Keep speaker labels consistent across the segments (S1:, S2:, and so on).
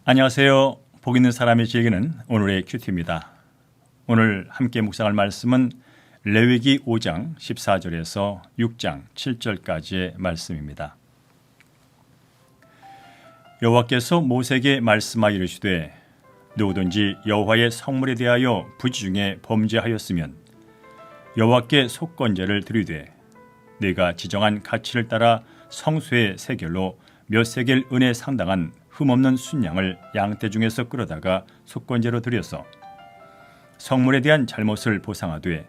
S1: 안녕하세요. 복 있는 사람이 즐기는 오늘의 큐티입니다. 오늘 함께 묵상할 말씀은 레위기 5장 14절에서 6장 7절까지의 말씀입니다. 여호와께서 모세에게 말씀하여 이르시되 누구든지 여호와의 성물에 대하여 부지 중에 범죄하였으면 여호와께 속건제를 드리되 네가 지정한 가치를 따라 성소의 세겔로 몇 세겔 은에 상당한 흠없는 순양을 양떼 중에서 끌어다가 속건제로 드려서 성물에 대한 잘못을 보상하되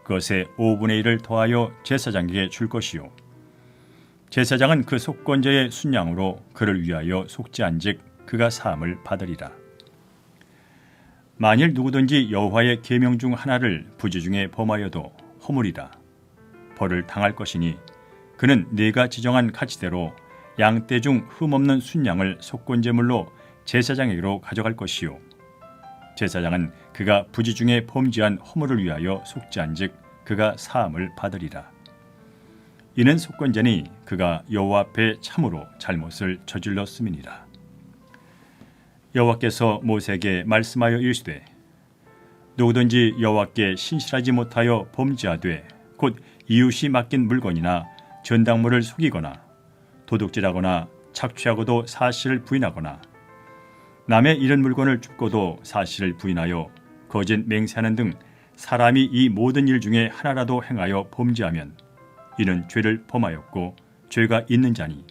S1: 그것의 5분의 1을 더하여 제사장에게 줄 것이요 제사장은 그 속건제의 순양으로 그를 위하여 속죄한즉 그가 사함을 받으리라. 만일 누구든지 여호와의 계명 중 하나를 부지 중에 범하여도 허물이라 벌을 당할 것이니 그는 네가 지정한 가치대로 양떼 중 흠없는 순양을 속건제물로 제사장에게로 가져갈 것이요 제사장은 그가 부지 중에 범죄한 허물을 위하여 속죄한즉 그가 사함을 받으리라. 이는 속건제니 그가 여호와 앞에 참으로 잘못을 저질렀음이니라. 여호와께서 모세에게 말씀하여 이르시되 누구든지 여호와께 신실하지 못하여 범죄하되 곧 이웃이 맡긴 물건이나 전당물을 속이거나 도둑질하거나 착취하고도 사실을 부인하거나 남의 잃은 물건을 줍고도 사실을 부인하여 거짓 맹세하는 등 사람이 이 모든 일 중에 하나라도 행하여 범죄하면 이는 죄를 범하였고 죄가 있는 자니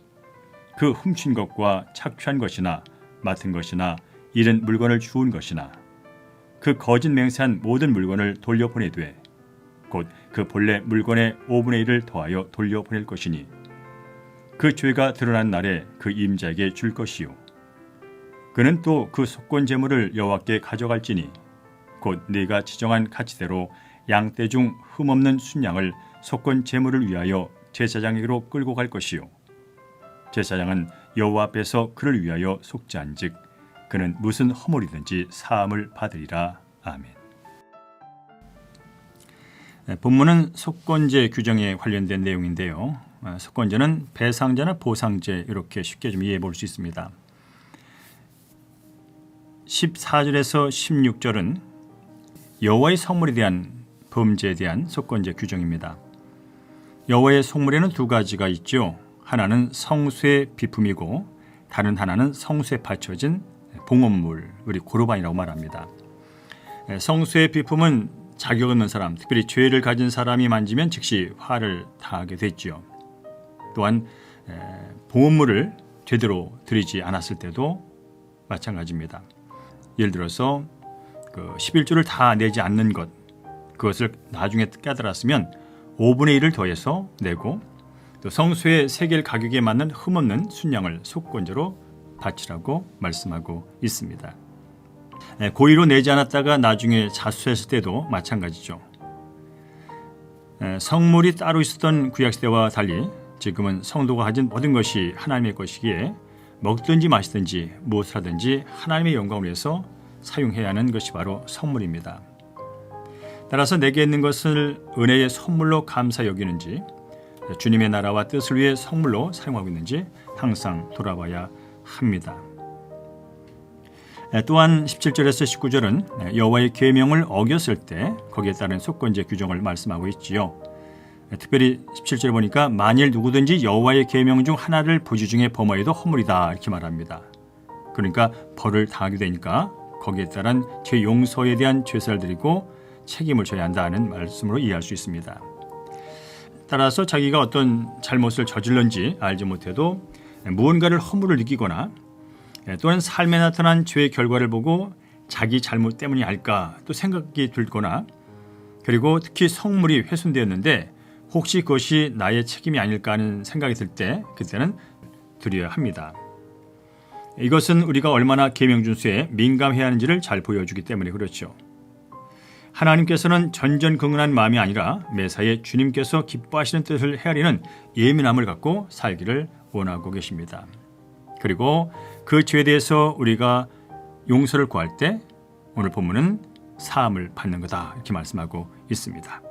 S1: 그 훔친 것과 착취한 것이나 맡은 것이나 잃은 물건을 주운 것이나 그 거짓 맹세한 모든 물건을 돌려보내되 곧 그 본래 물건의 5분의 1을 더하여 돌려보낼 것이니 그 죄가 드러난 날에 그 임자에게 줄 것이요 그는 또 그 속건 제물을 여호와께 가져갈지니 곧 네가 지정한 가치대로 양떼 중 흠없는 순양을 속건 제물을 위하여 제사장에게로 끌고 갈 것이요 제사장은 여호와 앞에서 그를 위하여 속죄한즉 그는 무슨 허물이든지 사함을 받으리라. 아멘. 본문은 속건제 규정에 관련된 내용인데요. 속건제는 배상제나 보상제 이렇게 쉽게 좀 이해해 볼 수 있습니다. 14절에서 16절은 여호와의 성물에 대한 범죄에 대한 속건제 규정입니다. 여호와의 성물에는 두 가지가 있죠. 하나는 성수의 비품이고 다른 하나는 성수에 바쳐진 봉헌물, 우리 고르반이라고 말합니다. 성수의 비품은 자격 없는 사람, 특별히 죄를 가진 사람이 만지면 즉시 화를 당하게 됐죠. 또한 봉헌물을 제대로 드리지 않았을 때도 마찬가지입니다. 예를 들어서 그 11조를 다 내지 않는 것, 그것을 나중에 깨달았으면 5분의 1을 더해서 내고 또 성수의 세겔 가격에 맞는 흠없는 순양을 속건제로 바치라고 말씀하고 있습니다. 고의로 내지 않았다가 나중에 자수했을 때도 마찬가지죠. 성물이 따로 있었던 구약시대와 달리 지금은 성도가 가진 모든 것이 하나님의 것이기에 먹든지 마시든지 무엇을 하든지 하나님의 영광을 위해서 사용해야 하는 것이 바로 성물입니다. 따라서 내게 있는 것을 은혜의 선물로 감사 여기는지 주님의 나라와 뜻을 위해 성물로 사용하고 있는지 항상 돌아봐야 합니다. 또한 17절에서 19절은 여호와의 계명을 어겼을 때 거기에 따른 속건제 규정을 말씀하고 있지요. 특별히 17절에 보니까 만일 누구든지 여호와의 계명 중 하나를 부지 중에 범하여도 허물이다 이렇게 말합니다. 그러니까 벌을 당하게 되니까 거기에 따른 죄 용서에 대한 제사를 드리고 책임을 져야 한다는 말씀으로 이해할 수 있습니다. 따라서 자기가 어떤 잘못을 저질렀는지 알지 못해도 무언가를 허물을 느끼거나 또는 삶에 나타난 죄의 결과를 보고 자기 잘못 때문이 아닐까 또 생각이 들거나 그리고 특히 성물이 훼손되었는데 혹시 그것이 나의 책임이 아닐까 하는 생각이 들 때 그때는 드려야 합니다. 이것은 우리가 얼마나 계명 준수에 민감해야 하는지를 잘 보여주기 때문에 그렇죠. 하나님께서는 전전긍긍한 마음이 아니라 매사에 주님께서 기뻐하시는 뜻을 헤아리는 예민함을 갖고 살기를 원하고 계십니다. 그리고 그 죄에 대해서 우리가 용서를 구할 때 오늘 본문은 사함을 받는 거다 이렇게 말씀하고 있습니다.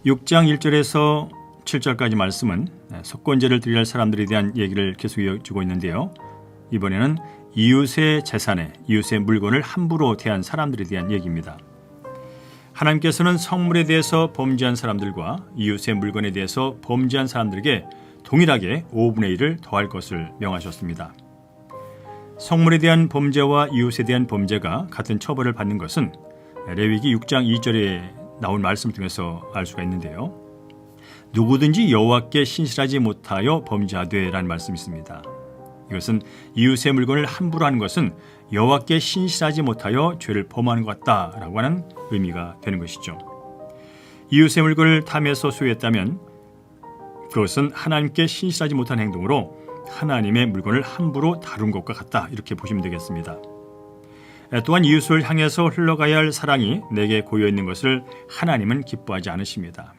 S1: 6장 1절에서 7절까지 말씀은 속건제를 드려야 할 사람들에 대한 얘기를 계속 이어주고 있는데요. 이번에는 이웃의 재산에, 이웃의 물건을 함부로 대한 사람들에 대한 얘기입니다. 하나님께서는 성물에 대해서 범죄한 사람들과 이웃의 물건에 대해서 범죄한 사람들에게 동일하게 5분의 1을 더할 것을 명하셨습니다. 성물에 대한 범죄와 이웃에 대한 범죄가 같은 처벌을 받는 것은 레위기 6장 2절에 나온 말씀을 통해서 알 수가 있는데요. 누구든지 여호와께 신실하지 못하여 범죄하되 라는 말씀이 있습니다. 이것은 이웃의 물건을 함부로 하는 것은 여호와께 신실하지 못하여 죄를 범하는 것 같다라고 하는 의미가 되는 것이죠. 이웃의 물건을 탐해서 소유했다면 그것은 하나님께 신실하지 못한 행동으로 하나님의 물건을 함부로 다룬 것과 같다, 이렇게 보시면 되겠습니다. 또한 이웃을 향해서 흘러가야 할 사랑이 내게 고여있는 것을 하나님은 기뻐하지 않으십니다.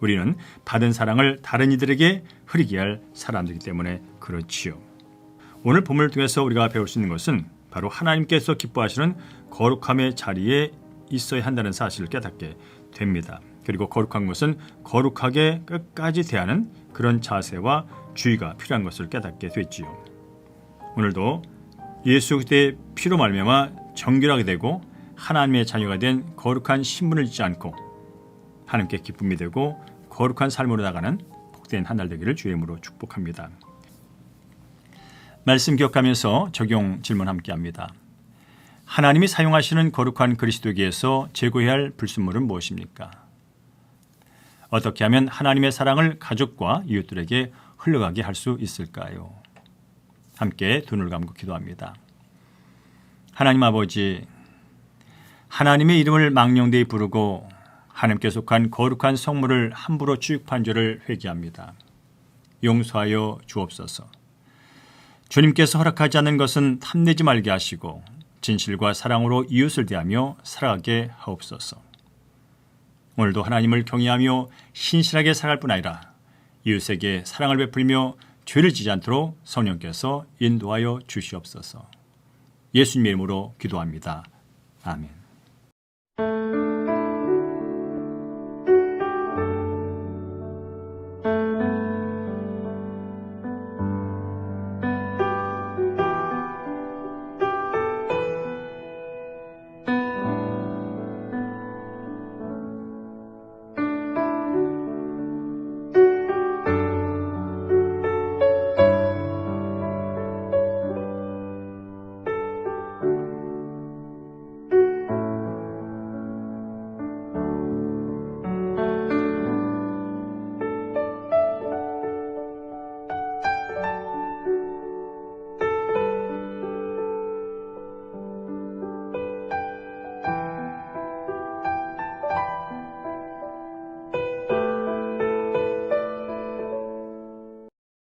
S1: 우리는 받은 사랑을 다른 이들에게 흐리게 할 사람들이기 때문에 그렇지요. 오늘 본문을 통해서 우리가 배울 수 있는 것은 바로 하나님께서 기뻐하시는 거룩함의 자리에 있어야 한다는 사실을 깨닫게 됩니다. 그리고 거룩한 것은 거룩하게 끝까지 대하는 그런 자세와 주의가 필요한 것을 깨닫게 됐지요. 오늘도 예수 그리스도의 피로 말미암아 정결하게 되고 하나님의 자녀가 된 거룩한 신분을 잊지 않고 하나님께 기쁨이 되고 거룩한 삶으로 나가는 복된 한 날 되기를 주의 이름으로 축복합니다. 말씀 기억하면서 적용 질문 함께합니다. 하나님이 사용하시는 거룩한 그리스도에게서 제거해야 할 불순물은 무엇입니까? 어떻게 하면 하나님의 사랑을 가족과 이웃들에게 흘러가게 할 수 있을까요? 함께 두 눈을 감고 기도합니다. 하나님 아버지, 하나님의 이름을 망령되이 부르고 하나님께 속한 거룩한 성물을 함부로 취급한 죄를 회개합니다. 용서하여 주옵소서. 주님께서 허락하지 않는 것은 탐내지 말게 하시고 진실과 사랑으로 이웃을 대하며 살아가게 하옵소서. 오늘도 하나님을 경외하며 신실하게 살아갈 뿐 아니라 이웃에게 사랑을 베풀며 죄를 지지 않도록 성령께서 인도하여 주시옵소서. 예수님의 이름으로 기도합니다. 아멘.